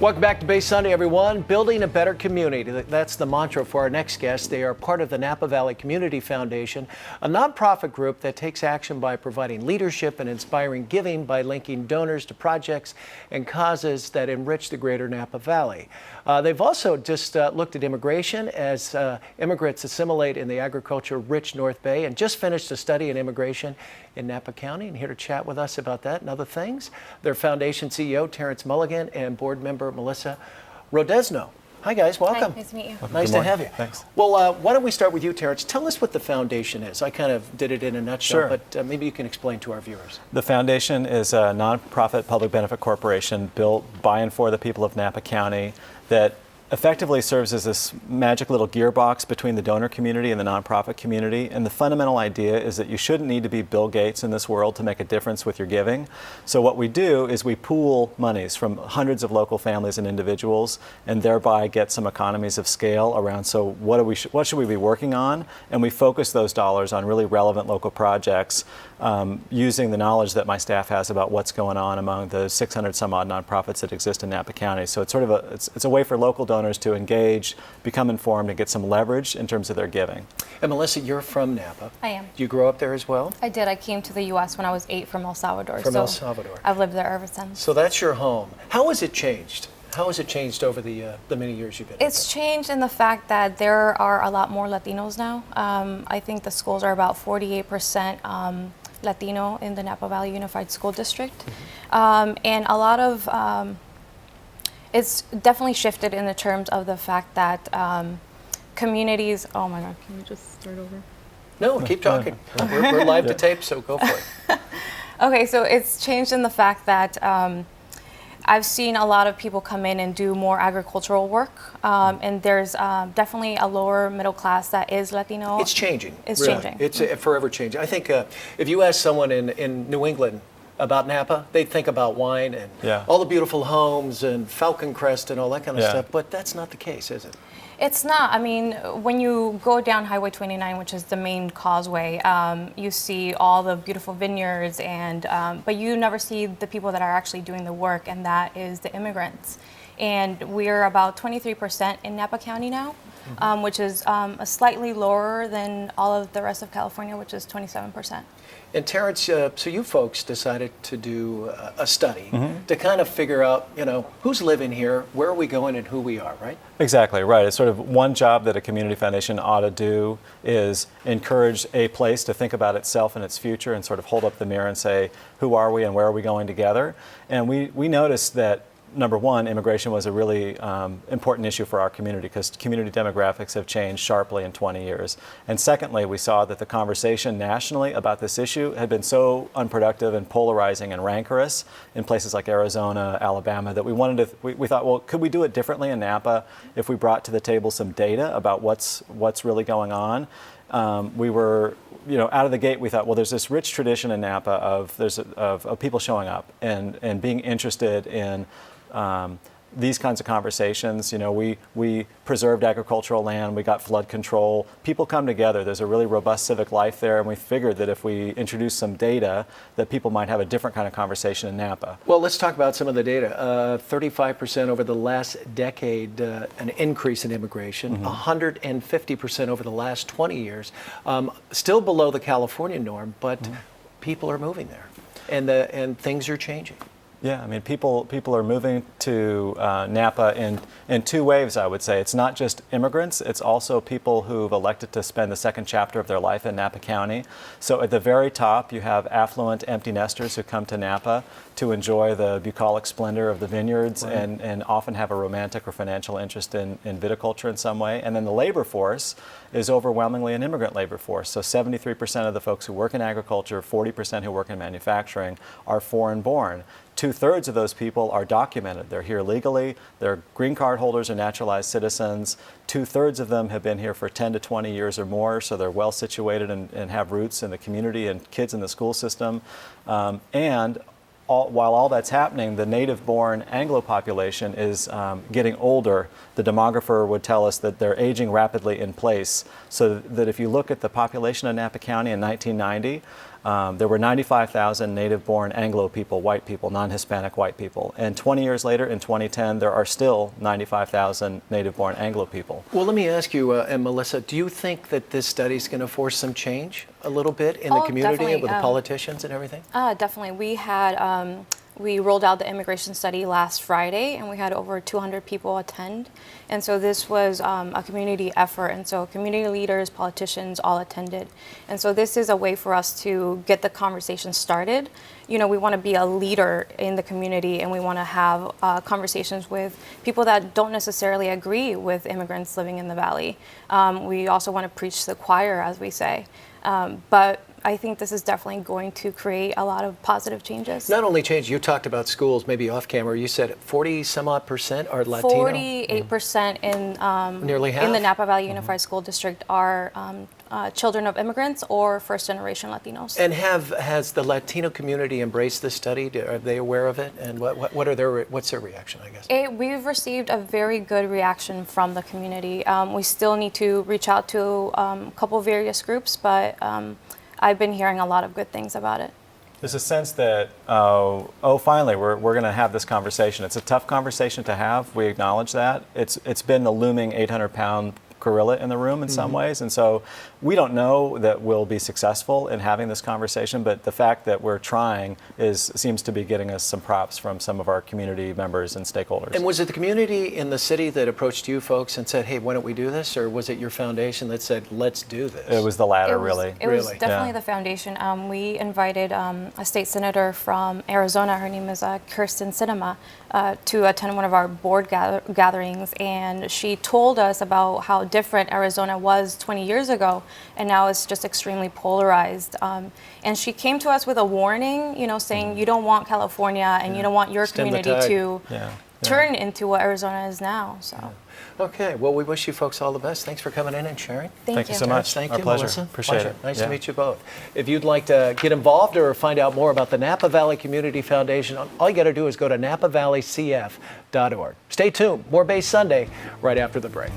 Welcome back to Bay Sunday, everyone. Building a better community. That's the mantra for our next guest. They are part of the Napa Valley Community Foundation, a nonprofit group that takes action by providing leadership and inspiring giving by linking donors to projects and causes that enrich the greater Napa Valley. They've also just looked at immigration as immigrants assimilate in the agriculture-rich North Bay, and just finished a study in immigration in Napa County. And here to chat with us about that and other things, their foundation CEO, Terrence Mulligan, and board member Melissa Rodesno. Hi, guys. Welcome. Hi, nice to meet you. Nice to have you. Thanks. Well, why don't we start with you, Terrence? Tell us what the foundation is. I kind of did it in a nutshell, Sure. but maybe you can explain to our viewers. The foundation is a nonprofit public benefit corporation built by and for the people of Napa County that effectively serves as this magic little gearbox between the donor community and the nonprofit community. And the fundamental idea is that you shouldn't need to be Bill Gates in this world to make a difference with your giving. So what we do is we pool monies from hundreds of local families and individuals, and thereby get some economies of scale around, so what should we be working on? And we focus those dollars on really relevant local projects, using the knowledge that my staff has about what's going on among the 600 some odd nonprofits that exist in Napa County. So it's sort of it's a way for local donors to engage, become informed, and get some leverage in terms of their giving. And Melissa, you're from Napa. I am. Do you grow up there as well? I did. I came to the U.S. when I was 8 from El Salvador. From El Salvador. I've lived there ever since. So that's your home. How has it changed? How has it changed over the many years you've been It's changed in the fact that there are a lot more Latinos now. I think the schools are about 48% Latino in the Napa Valley Unified School District. And a lot of, it's definitely shifted in the terms of the fact that communities, oh my God, can you just start over? No, keep talking. We're live to tape, so go for it. Okay, so it's changed in the fact that I've seen a lot of people come in and do more agricultural work, and there's definitely a lower middle class that is Latino. It's changing. It's really. changing. It's forever changing. I think if you ask someone in New England about Napa, they'd think about wine and all the beautiful homes and Falcon Crest and all that kind of stuff, but that's not the case, is it? It's not. I mean, when you go down Highway 29, which is the main causeway, you see all the beautiful vineyards, and but you never see the people that are actually doing the work, and that is the immigrants. And we're about 23% in Napa County now, which is a slightly lower than all of the rest of California, which is 27%. And Terrence, so you folks decided to do a study to kind of figure out, who's living here, where are we going, and who we are, right? Exactly, right. It's sort of one job that a community foundation ought to do is encourage a place to think about itself and its future and sort of hold up the mirror and say, who are we and where are we going together? And we noticed that, number one, immigration was a really important issue for our community because community demographics have changed sharply in 20 years. And secondly, we saw that the conversation nationally about this issue had been so unproductive and polarizing and rancorous in places like Arizona, Alabama, that we thought, well, could we do it differently in Napa if we brought to the table some data about what's really going on? We were, out of the gate, we thought, well, there's this rich tradition in Napa of people showing up and being interested in these kinds of conversations. We preserved agricultural land, we got flood control. People come together. There's a really robust civic life there, and we figured that if we introduce some data, that people might have a different kind of conversation in Napa. Well, let's talk about some of the data. 35% over the last decade, an increase in immigration. 150% over the last 20 years. Still below the California norm, but people are moving there, and things are changing. Yeah, I mean, people are moving to Napa in two waves, I would say. It's not just immigrants, it's also people who've elected to spend the second chapter of their life in Napa County. So at the very top, you have affluent empty nesters who come to Napa to enjoy the bucolic splendor of the vineyards and often have a romantic or financial interest in viticulture in some way. And then the labor force is overwhelmingly an immigrant labor force. So 73% of the folks who work in agriculture, 40% who work in manufacturing are foreign-born. 2/3 of those people are documented. They're here legally, they're green card holders or naturalized citizens. 2/3 of them have been here for 10 to 20 years or more, so they're well situated and have roots in the community and kids in the school system. While all that's happening, the native-born Anglo population is getting older. The demographer would tell us that they're aging rapidly in place, so that if you look at the population of Napa County in 1990, there were 95,000 native-born Anglo people, white people, non-Hispanic white people. And 20 years later, in 2010, there are still 95,000 native-born Anglo people. Well, let me ask you, and Melissa, do you think that this study is going to force some change a little bit in the community definitely. with the politicians and everything? Definitely. We rolled out the immigration study last Friday, and we had over 200 people attend. And so this was a community effort, and so community leaders, politicians all attended. And so this is a way for us to get the conversation started. You know, we want to be a leader in the community, and we want to have conversations with people that don't necessarily agree with immigrants living in the Valley. We also want to preach to the choir, as we say. But I think this is definitely going to create a lot of positive changes. Not only change, you talked about schools, maybe off camera, you said 40 some odd percent are Latino? 48% in, Nearly half? in the Napa Valley Unified School District are children of immigrants or first-generation Latinos. And has the Latino community embraced this study? Are they aware of it? And what's their reaction, I guess? We've received a very good reaction from the community. We still need to reach out to a couple various groups, but I've been hearing a lot of good things about it. There's a sense that, finally, we're going to have this conversation. It's a tough conversation to have. We acknowledge that. It's been the looming 800-pound gorilla in the room in some ways, and so we don't know that we'll be successful in having this conversation, but the fact that we're trying seems to be getting us some props from some of our community members and stakeholders. And was it the community in the city that approached you folks and said, hey, why don't we do this? Or was it your foundation that said, let's do this? It was the latter, It was really. definitely the foundation. We invited a state senator from Arizona, her name is Kirsten Sinema, to attend one of our board gatherings, and she told us about how different Arizona was 20 years ago, and now it's just extremely polarized. And she came to us with a warning, you know, saying you don't want California and you don't want your Stem the community tide. to turn into what Arizona is now. So. Okay, well, we wish you folks all the best. Thanks for coming in and sharing. Thank you so much. Thank Our you, pleasure. Melissa. Appreciate Pleasure. it. Nice Yeah. to meet you both. If you'd like to get involved or find out more about the Napa Valley Community Foundation, all you got to do is go to napavalleycf.org. Stay tuned. More Bay Sunday right after the break.